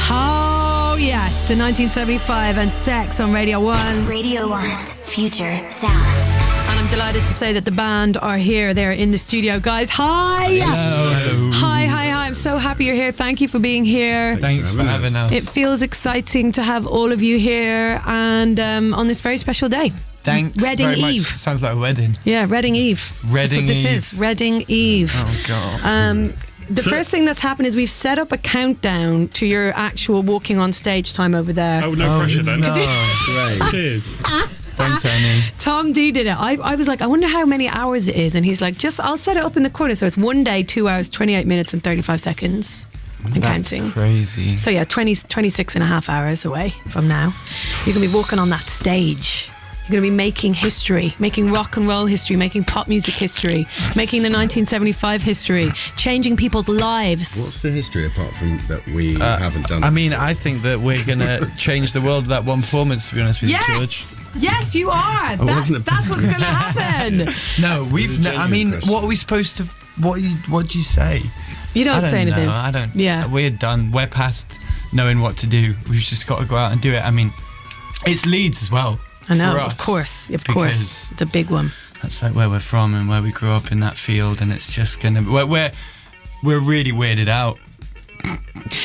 Oh, yes, the 1975 and Sex on Radio 1. Radio 1's Future Sounds. And I'm delighted to say that the band are here. They're in the studio. Guys, hi. Hello. Hi. I'm so happy you're here. Thank you for being here. Thanks for having us. It feels exciting to have all of you here and on this very special day. Thanks Reading very Eve. much. Sounds like a wedding. Yeah, Reading Eve. That's what this is. Reading Eve. Oh, God. The first thing that's happened is we've set up a countdown to your actual walking on stage time over there. Oh, no pressure then. No. Great. Cheers. Thanks, Tony. Tom D did it. I was like, I wonder how many hours it is. And he's like, I'll set it up in the corner. So it's 1 day, 2 hours, 28 minutes and 35 seconds. And counting. Crazy. So yeah, 26 and a half hours away from now. You're going to be walking on that stage. You're going to be making history, making rock and roll history, making pop music history, making the 1975 history, changing people's lives. What's the history apart from that we haven't done? I mean, I think that we're going to change the world with that one performance, to be honest with you, Yes! George. Yes, you are! That's what's going to happen! No, I mean, what are we supposed to... What do you say? You don't say anything. I don't. Yeah. We're done. We're past knowing what to do. We've just got to go out and do it. I mean, it's Leeds as well. I know, for us, of course. It's a big one. That's like where we're from and where we grew up in that field, and it's just gonna. We're really weirded out.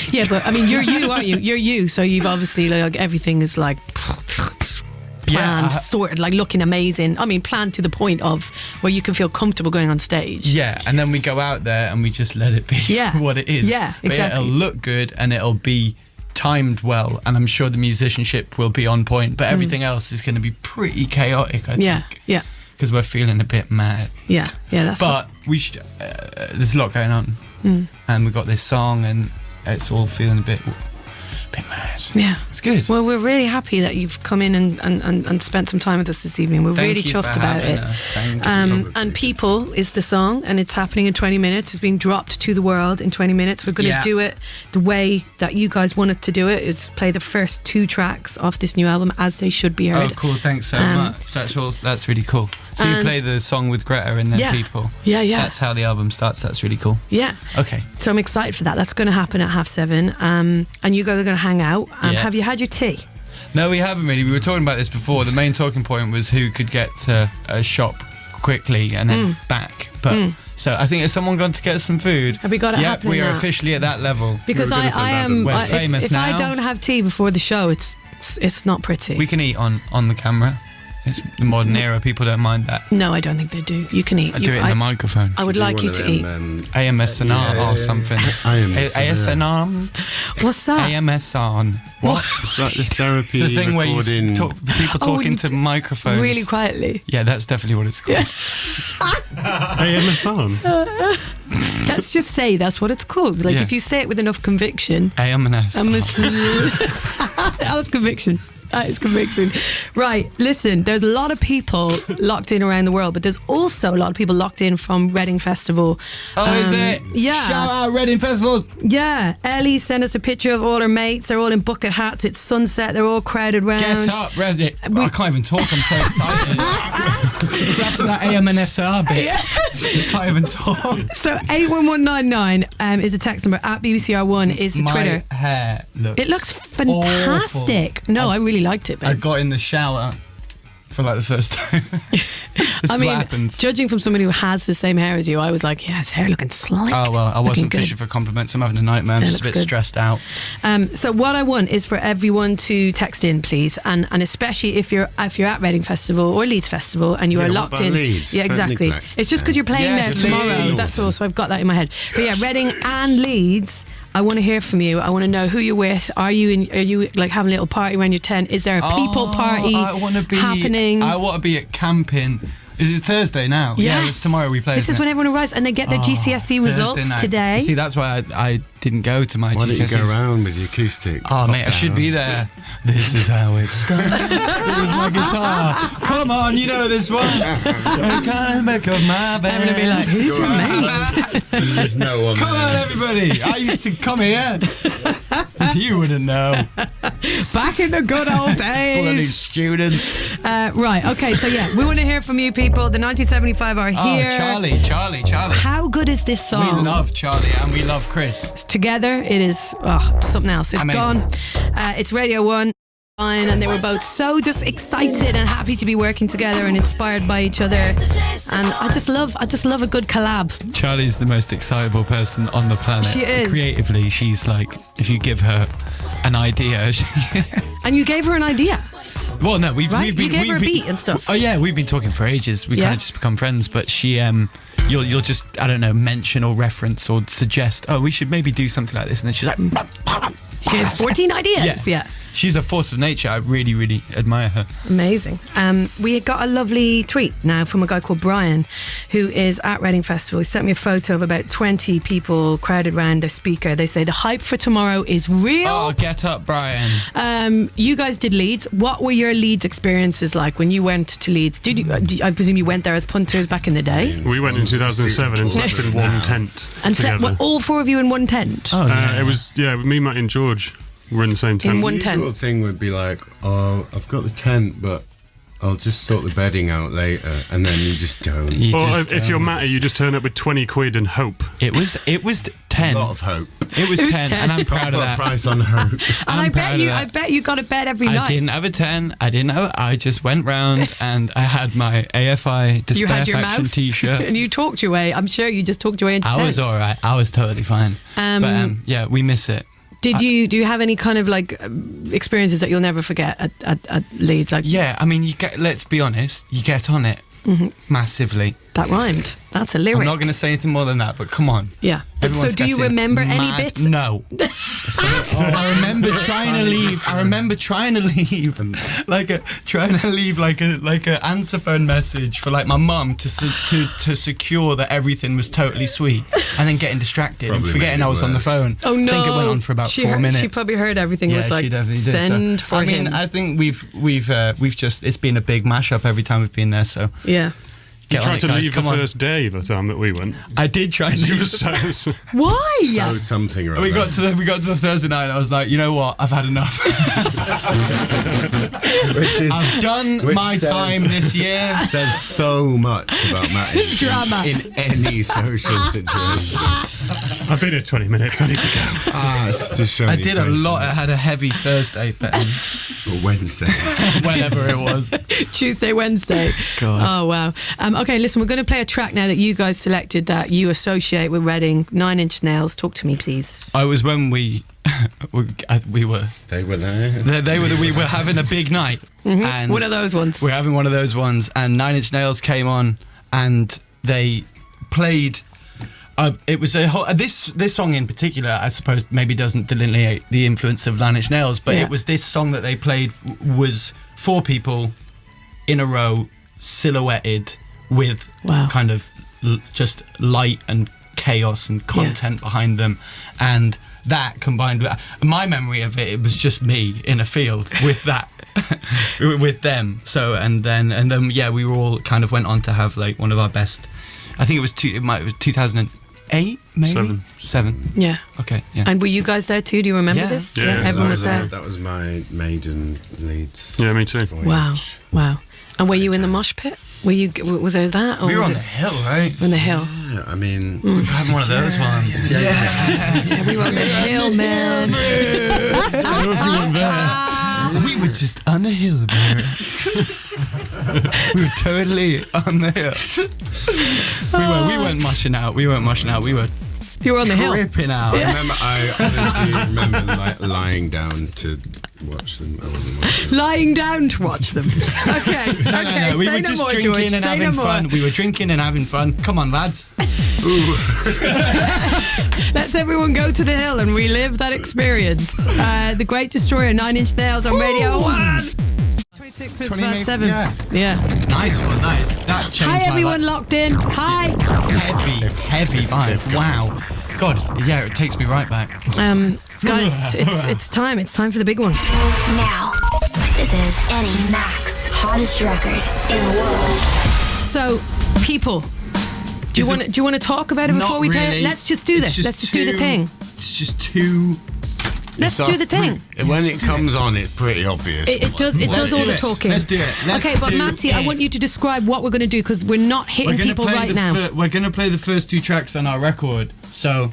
Yeah, but I mean, you're you, aren't you? You're you, so you've obviously like everything is like planned, sorted, like looking amazing. I mean, planned to the point of where you can feel comfortable going on stage. Yeah, and then we go out there and we just let it be what it is. Yeah, exactly. But yeah, it'll look good and it'll be timed well, and I'm sure the musicianship will be on point, but everything else is going to be pretty chaotic, I think. Yeah. Because we're feeling a bit mad. Yeah, that's But we should. There's a lot going on, and we got this song, and it's all feeling a bit mad. Yeah, it's good. Well, we're really happy that you've come in and spent some time with us this evening. We're really chuffed about it. And People is the song, and it's happening in 20 minutes. It's being dropped to the world in 20 minutes. We're going to do it the way that you guys wanted to do it, is play the first 2 tracks off this new album as they should be heard. Oh, cool. Thanks so much. That's really cool. So you play the song with Greta and then People. Yeah. That's how the album starts. That's really cool. Yeah. Okay. So I'm excited for that. That's going to happen at 7:30. And you guys are going to hang out. Have you had your tea? No, we haven't really. We were talking about this before. The main talking point was who could get to a shop quickly and then back. But so I think, has someone gone to get some food? Have we got it happening we are now? officially at that level. Because I am. We're famous if now. I don't have tea before the show, it's not pretty. We can eat on the camera. It's the modern era. People don't mind that. No, I don't think they do. You can eat. I do it in the microphone. I would like you to eat. AMSNR or something. ASNR. What's that? AMSR. What? It's like the therapy It's the thing where recording. you people talking to microphones. Really quietly. Yeah, that's definitely what it's called. AMSR. Let's just say that's what it's called. Like if you say it with enough conviction. AMS. That's conviction. That is conviction. Right, listen, there's a lot of people locked in around the world, but there's also a lot of people locked in from Reading Festival. Oh, is it? Yeah. Shout out Reading Festival. Yeah. Ellie sent us a picture of all her mates. They're all in bucket hats. It's sunset. They're all crowded round. Get up, Reading. I can't even talk. I'm so excited. It's after that AMNSR bit. I can't even talk. So 81199 is a text number. At BBCR1 is the Twitter. My hair looks. It looks fantastic. Awful. No, I really liked it, babe. I got in the shower for like the first time. This is what happens. Judging from somebody who has the same hair as you, I was like, yeah, his hair looking slick. Oh, well, I wasn't fishing for compliments. I'm having a nightmare. I'm just a bit stressed out. So what I want is for everyone to text in, please, and especially if you're at Reading Festival or Leeds Festival and you are locked in. Leeds? Yeah, exactly. It's just because you're playing there tomorrow. Leeds. That's all. So I've got that in my head. But yeah, Reading and Leeds. I want to hear from you. I want to know who you're with. Are you like having a little party around your tent? Is there a people party happening? I want to be at camping. Is it Thursday now? Yes. Yeah, it's tomorrow we play. This is when everyone arrives and they get their GCSE results today. See, that's why I didn't go to my GCSEs. Why don't you go around with your acoustic? Oh, mate, I should be there. This is how it starts. With my guitar. Come on, you know this one. I can't make up my bed. I'm going to be like, who's your mate? There's no one Come there. on, everybody. I used to come here. You wouldn't know. Back in the good old days. Bloody students. Right, okay, so yeah, we want to hear from you people. The 1975 are here. Oh, Charlie. How good is this song? We love Charlie and we love Chris. Together, it is something else. It's Amazing. gone. It's Radio 1. And they were both so just excited and happy to be working together and inspired by each other. And I just love a good collab. Charlie's the most excitable person on the planet. She is. Creatively, she's like, if you give her an idea. And you gave her an idea. Well, no, we've been. You gave her a beat and stuff. Oh yeah, we've been talking for ages. We kind of just become friends. But she, you'll just, I don't know, mention or reference or suggest, oh, we should maybe do something like this, and then she's like, here's 14 ideas. Yeah. She's a force of nature. I really, really admire her. Amazing. We got a lovely tweet now from a guy called Brian, who is at Reading Festival. He sent me a photo of about 20 people crowded around their speaker. They say the hype for tomorrow is real. Oh, get up, Brian. You guys did Leeds. What were your Leeds experiences like when you went to Leeds? I presume you went there as punters back in the day? We went in 2007 and slept in one tent. And together. slept, all four of you in one tent? Oh, yeah. It was, me, Matt, and George were in the same tent. In one The tent. sort of thing would be like, oh, I've got the tent, but I'll just sort the bedding out later, and then you just don't. Or if you're Matty, you just turn up with 20 quid and hope. It was 10. A lot of hope. It was 10, and I'm proud of Put a that. price on hope. And I bet you got a bed every night. I didn't have a 10. I didn't have. I just went round and I had my AFI You had your Despair Faction mouth T-shirt. and you talked your way. I'm sure you just talked your way into I was tents. all right. I was totally fine. But yeah, we miss it. Do you have any kind of like experiences that you'll never forget at Leeds? Like, Yeah, I mean, let's be honest. You get on it massively. that rhymed. That's a lyric. I'm not going to say anything more than that, but come on. Yeah. But so Everyone's do you getting remember any mad. bits? No. I remember trying to leave. I remember trying to leave, like a answer phone message for like my mum to secure that everything was totally sweet, and then getting distracted and Probably forgetting made it I was on the worse. phone. Oh no! I think it went on for about 4 minutes. She probably heard everything. Yeah, Was like she definitely did. send So, for I mean, him. I think we've just it's been a big mashup every time we've been there. So Yeah. You get on tried it, to guys. leave Come the on. first day the time that we went. I did try and You leave. were so- Why? Oh, something or We other. got to the Thursday night and I was like, you know what? I've had enough. Which is, I've done which my says- time this year. says so much about Matt Drama. in any social situation. I've been here 20 minutes. I need to go. It's to show I your did a face, lot. I had a heavy Thursday, but Or Wednesday. whenever it was. Tuesday, Wednesday. God. Oh wow. Okay, listen, we're going to play a track now that you guys selected that you associate with Reading. 9 Inch Nails. Talk to me, please. I was when we were. They were there. We were having a big night, and One of those ones. We're having one of those ones, and 9 Inch Nails came on, and they played. It was this song in particular, I suppose, maybe doesn't delineate the influence of 9 Inch Nails, but Yeah. it was this song that they played was 4 people in a row, silhouetted with Wow. kind of just light and chaos and content behind them, and that combined with my memory of it, it was just me in a field with that. with them. So and then yeah, we were all kind of went on to have like one of our best. I think it was 2008 maybe 7. Yeah. Okay. Yeah. And were you guys there too? Do you remember Yeah. this? Yeah. Everyone was there. That was my maiden Leeds. Yeah, me too. voyage. Wow. And were you in the mosh pit? Was there that? Or we were was on the it hill, right? on the hill? Yeah, I mean, Having one of those ones. Yeah, we were on the hill, man. Everyone there. We were just on the hill, man. We were totally on the hill. We weren't mushing out. We weren't mushing out. We were You were on the hill. tripping out. I honestly remember lying down to watch them. I wasn't watching them. Lying down to watch them. Okay. No. We Say were no just more, drinking George. and Say having no more. fun. We were drinking and having fun. Come on, lads. Let's everyone go to the hill and relive that experience. The Great Destroyer, 9 Inch Nails on Radio 1. 26 minutes past 7. Yeah. Nice one. Nice. That changed Hi, my everyone life. locked in. Hi. Heavy vibe. Wow. God, yeah, it takes me right back. Guys, it's time. It's time for the big one. Now, this is Annie Mac's hottest record in the world. So, people, do you want to talk about it before Not we play really. it? Let's just do this. It's Let's just do the thing. It's just too Let's do the thing. When it comes on, it's pretty obvious. It does all the talking. Let's do it. Okay, but Matty, I want you to describe what we're going to do because we're not hitting people right now. We're going to play the first two tracks on our record. So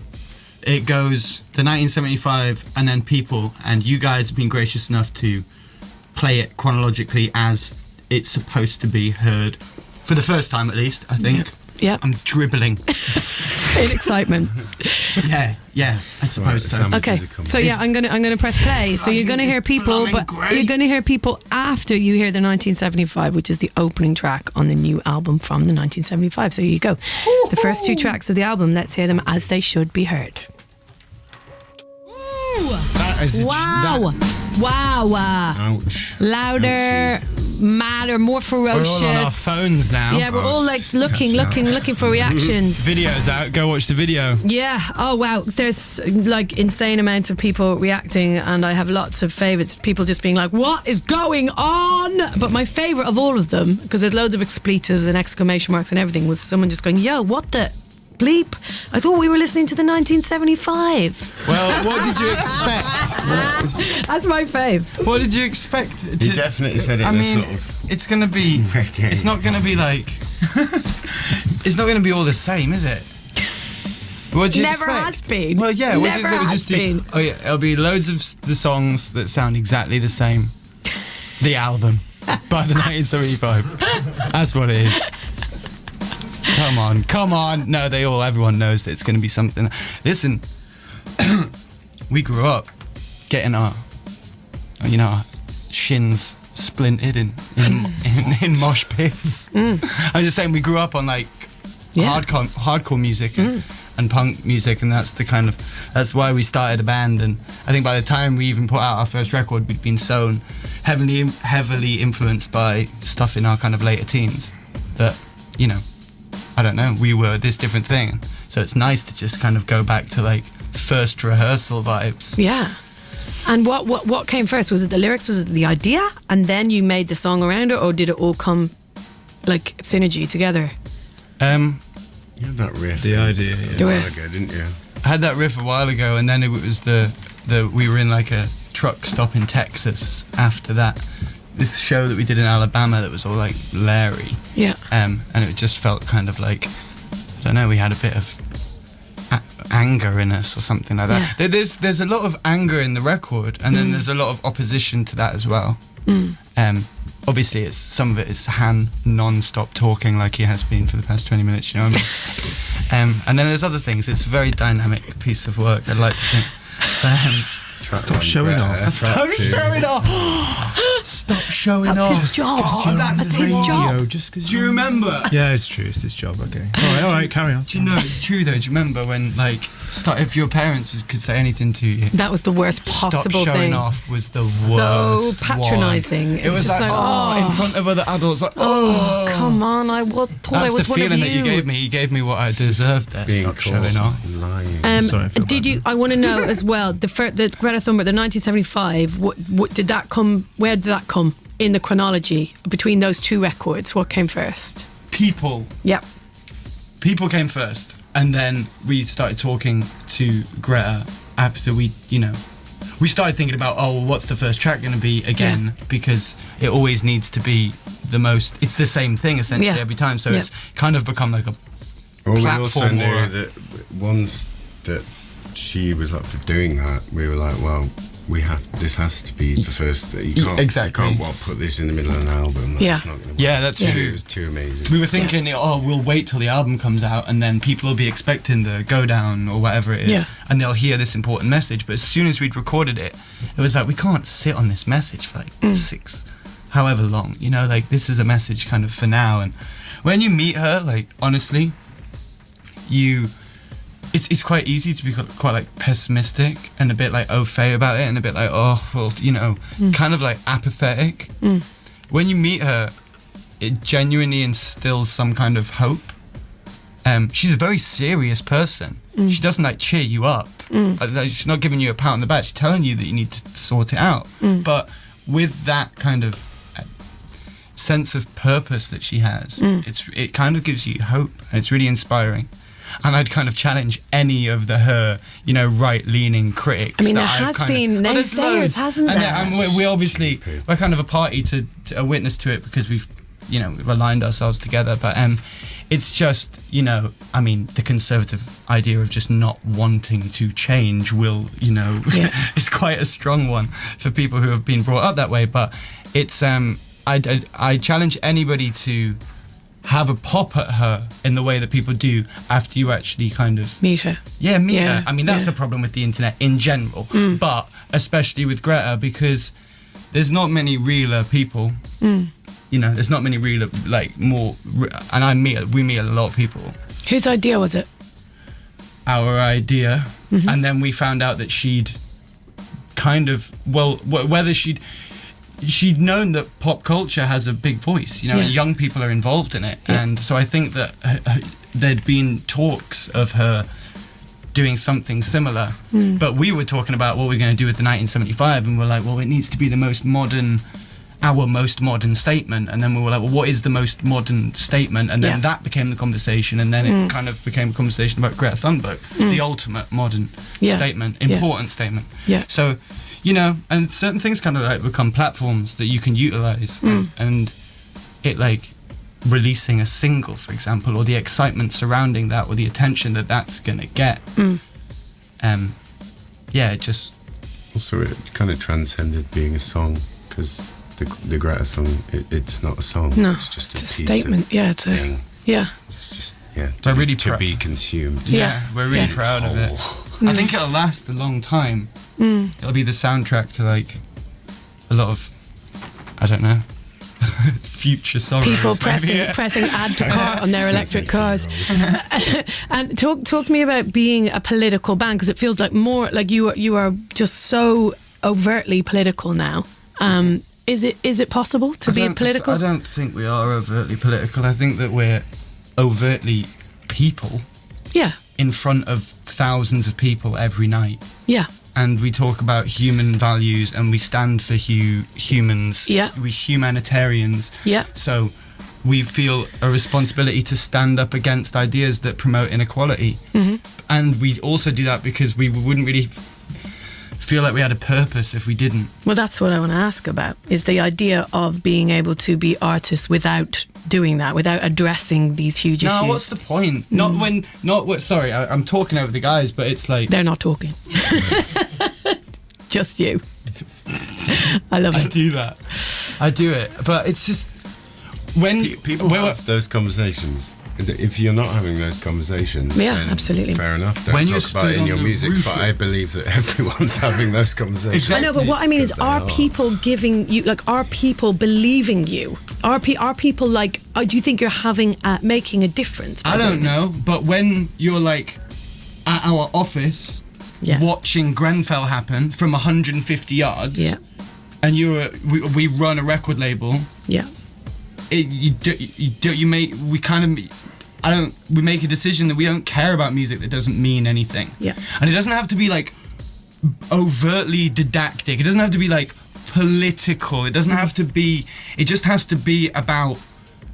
it goes the 1975 and then People, and you guys have been gracious enough to play it chronologically as it's supposed to be heard for the first time, at least, I think. Yeah. I'm dribbling. In excitement. Yeah, I suppose so. Okay, so yeah, I'm gonna press play. So you're gonna hear People, but you're gonna hear People after you hear the 1975, which is the opening track on the new album from the 1975. So here you go. The first two tracks of the album. Let's hear them as they should be heard. That is Wow! Ouch. Louder, madder, more ferocious. We're all on our phones now. Yeah, we're all like looking for reactions. Video's out. Go watch the video. Yeah. Oh wow. There's like insane amounts of people reacting, and I have lots of favourites. People just being like, "What is going on?" But my favourite of all of them, because there's loads of expletives and exclamation marks and everything, was someone just going, "Yo, what the bleep? I thought we were listening to the 1975." Well, what did you expect? That's my fave. What did you expect? He definitely said it I in mean, a sort of... it's going to be... reggae. It's not going to be like... it's not going to be all the same, is it? What did you Never expect? has been. Well, yeah. What Never did we has just do? been. Oh, yeah. It'll be loads of the songs that sound exactly the same. The album by the 1975. That's what it is. Come on. No, everyone knows that it's going to be something. Listen, we grew up getting our shins splintered in mosh pits. I'm just saying we grew up on like hardcore music and punk music, and that's why we started a band. And I think by the time we even put out our first record, we'd been so heavily influenced by stuff in our kind of later teens that, I don't know, we were this different thing. So it's nice to just kind of go back to like first rehearsal vibes. Yeah. And what came first? Was it the lyrics? Was it the idea? And then you made the song around it, or did it all come like synergy together? You had that riff. The idea, a while ago, didn't you? I had that riff a while ago, and then it was we were in like a truck stop in Texas after that. This show that we did in Alabama that was all like Larry. Yeah. And it just felt kind of like, I don't know, we had a bit of anger in us or something like that. Yeah. There's a lot of anger in the record, and then there's a lot of opposition to that as well. Obviously, some of it is Han non-stop talking like he has been for the past 20 minutes, you know what I mean? And then there's other things. It's a very dynamic piece of work, I'd like to think. Stop showing off. Stop showing off. Stop showing That's off. his job. That's his job. Just Do you remember? Yeah, it's true. It's his job. Okay. All right. Carry on. Do you know it's true though? Do you remember when if your parents could say anything to you? That was the worst possible Stop showing thing. off was the So worst. patronising. It was like, in front of other adults. Like, come on! I thought I That's was the one of feeling you. that you gave me. You gave me what I deserved there. Being Stop showing off. lying. Sorry, I feel Did bad you? I want to know as well. The Greta Thunberg, the 1975. What did that come? Where did that come in the chronology between those two records? What came first? People came first, and then we started talking to Greta after we started thinking about, what's the first track going to be again? Because it always needs to be the most. It's the same thing essentially every time, so it's kind of become like a We platform. also knew that once that she was up for doing that, we were like, well, this has to be the first. You can't Exactly. You can't put this in the middle of an album. That's not gonna work. Yeah, that's true. It was too amazing. We were thinking, we'll wait till the album comes out, and then people will be expecting the Go Down or whatever it is, and they'll hear this important message. But as soon as we'd recorded it, it was like, we can't sit on this message for like however long, like this is a message kind of for now. And when you meet her, like honestly, it's quite easy to be quite like pessimistic and a bit like au fait about it, and a bit like kind of like apathetic. When you meet her, it genuinely instills some kind of hope. She's a very serious person. She doesn't like cheer you up. She's not giving you a pat on the back. She's telling you that you need to sort it out. But with that kind of sense of purpose that she has, it kind of gives you hope, and it's really inspiring. and I'd kind of challenge any of her, right-leaning critics. I mean, there has been naysayers, hasn't there? And we obviously, we're kind of a party to a witness to it because we've aligned ourselves together. But it's just, the conservative idea of just not wanting to change is quite a strong one for people who have been brought up that way. But it's, I challenge anybody to have a pop at her in the way that people do after you actually kind of meet her. Yeah, meet her. I mean, that's the problem with the internet in general, but especially with Greta, because there's not many realer people. There's not many realer, and we meet a lot of people. Whose idea was it? Our idea, and then we found out that she'd kind of whether she'd known that pop culture has a big voice, and young people are involved in it. And so I think that there'd been talks of her doing something similar, but we were talking about what we're going to do with the 1975, and we're like, well, it needs to be our most modern statement. And then we were like, well, what is the most modern statement? And then that became the conversation, and then it kind of became a conversation about Greta Thunberg, the ultimate modern statement, important statement. So and certain things kind of become platforms that you can utilize, and it releasing a single, for example, or the excitement surrounding that, or the attention that's gonna get. It just also, it kind of transcended being a song, because the Greta song, it's not a song. No, it's just a piece statement. Of it's thing. It's just to be consumed. We're really proud of it. I think it'll last a long time. It'll be the soundtrack to a lot of, I don't know, future songs. People pressing add to cart on their electric cars. And talk to me about being a political band, because it feels like more like you are just so overtly political now. Is it possible to be political? I don't think we are overtly political. I think that we're overtly people. Yeah. In front of thousands of people every night. Yeah. And we talk about human values, and we stand for humans. Yeah. We're humanitarians. Yeah. So we feel a responsibility to stand up against ideas that promote inequality. And we also do that because we wouldn't really feel like we had a purpose if we didn't. Well, that's what I want to ask about, is the idea of being able to be artists without doing that, without addressing these huge issues. No, what's the point? Sorry, I'm talking over the guys, but it's like... They're not talking. Just you. I love it. I do it. But it's just... When people have those conversations... If you're not having those conversations, then absolutely, fair enough. Don't talk about it in your music, but I believe that everyone's having those conversations. Exactly. I know, but what I mean is, are people giving you, are people believing you? Are people do you think you're making a difference? I don't know, but when you're at our office watching Grenfell happen from 150 yards, and we run a record label, we make a decision that we don't care about music that doesn't mean anything. And it doesn't have to be overtly didactic. It doesn't have to be political. It doesn't have to be. It just has to be about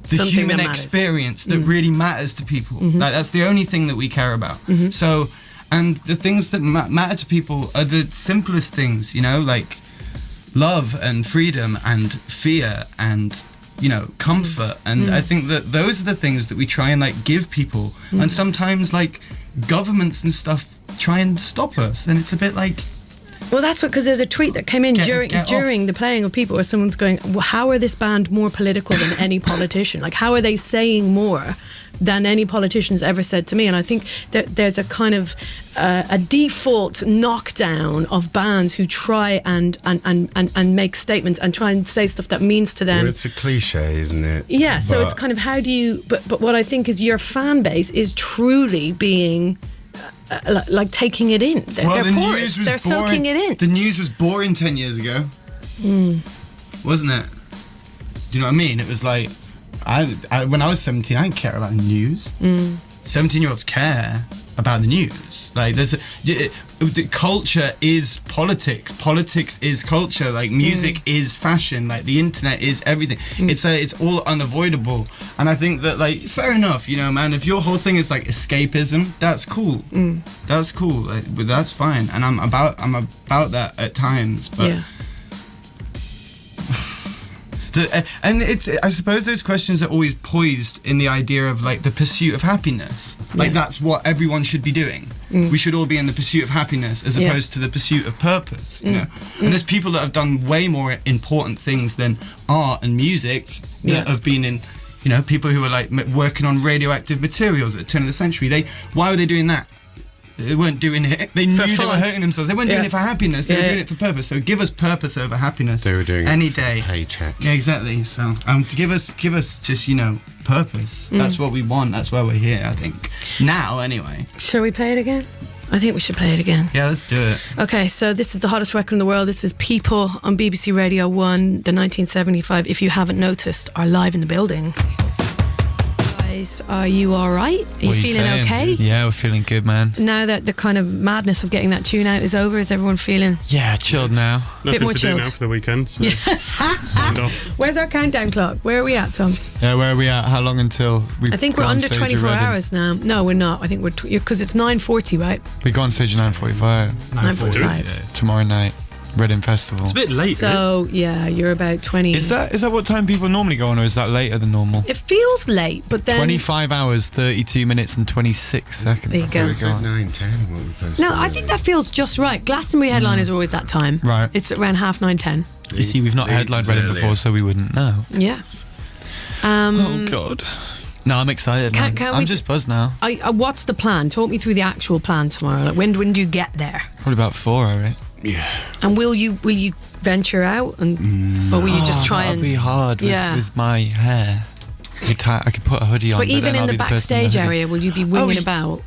the something human experience that really matters to people. That's the only thing that we care about. So, and the things that matter to people are the simplest things, love and freedom and fear and comfort. And I think that those are the things that we try and give people. And sometimes governments and stuff try and stop us, and it's a bit well, that's because there's a tweet that came in during the playing of People, where someone's going, well, how are this band more political than any politician? How are they saying more than any politician's ever said to me? And I think that there's a kind of a default knockdown of bands who try and make statements and try and say stuff that means to them. Well, it's a cliche, isn't it? Yeah, so it's kind of, how do you... But what I think is your fan base is truly being... taking it in. They're porous. They're soaking it in. The news was boring 10 years ago, wasn't it? Do you know what I mean? It was when I was 17, I didn't care about the news. 17-year-olds care. about the news. Like the culture is politics. Politics is culture. Like music is fashion. Like the internet is everything. It's all unavoidable. And I think that, like, fair enough, you know, man. If your whole thing is like escapism, that's cool. That's cool. Like, but that's fine. And I'm about that at times. But. Yeah. And I suppose those questions are always poised in the idea of, like, the pursuit of happiness. Like, that's what everyone should be doing. We should all be in the pursuit of happiness as opposed to the pursuit of purpose, you know? And there's people that have done way more important things than art and music that have been in, you know, people who were, like, working on radioactive materials at the turn of the century. Why were they doing that? They weren't doing it. They knew they were hurting themselves. They weren't doing it for happiness. They were doing it for purpose. So give us purpose over happiness. They were doing any it for day. Paycheck. Yeah, exactly. So to give us just, you know, purpose. That's what we want. That's why we're here, I think. Now, anyway. Shall we play it again? I think we should play it again. Yeah, let's do it. Okay, so this is the hottest record in the world. This is People on BBC Radio 1, the 1975. If you haven't noticed, are live in the building. Guys, are you all right? Are you feeling okay? Yeah, we're feeling good, man. Now that the kind of madness of getting that tune out is over, is everyone feeling? Yeah, chilled now. Nothing more to chilled. do now for the weekend, so signed off. Where's our countdown clock? Where are we at, Tom? Yeah, where are we at? How long until we? I think we're under 24 hours now. No, we're not. I think we're because it's 9:40, right? We go on stage at 9:45 9:45. tomorrow night, Reading Festival. It's a bit late, isn't it? So yeah, you're about 20. Is that what time people normally go on, or is that later than normal? It feels late, but then 25 hours, 32 minutes and 26 seconds. There you go. It's like 9, 10. What we're supposed No, to I do. think that feels just right. Glastonbury headline is always that time. Right. It's around 9:30, 10. You see, we've not Leeds headlined is Reading earlier. before, so we wouldn't know. Yeah. Oh God. No, I'm excited, man. Can we I'm just buzzed now. What's the plan? Talk me through the actual plan tomorrow. Like when do you get there? Probably about 4, all right. Yeah. And will you venture out or will you just try That'd and? be hard with my hair. I could put a hoodie on. But even then in I'll the be person backstage in the hoodie. area, will you be winging about?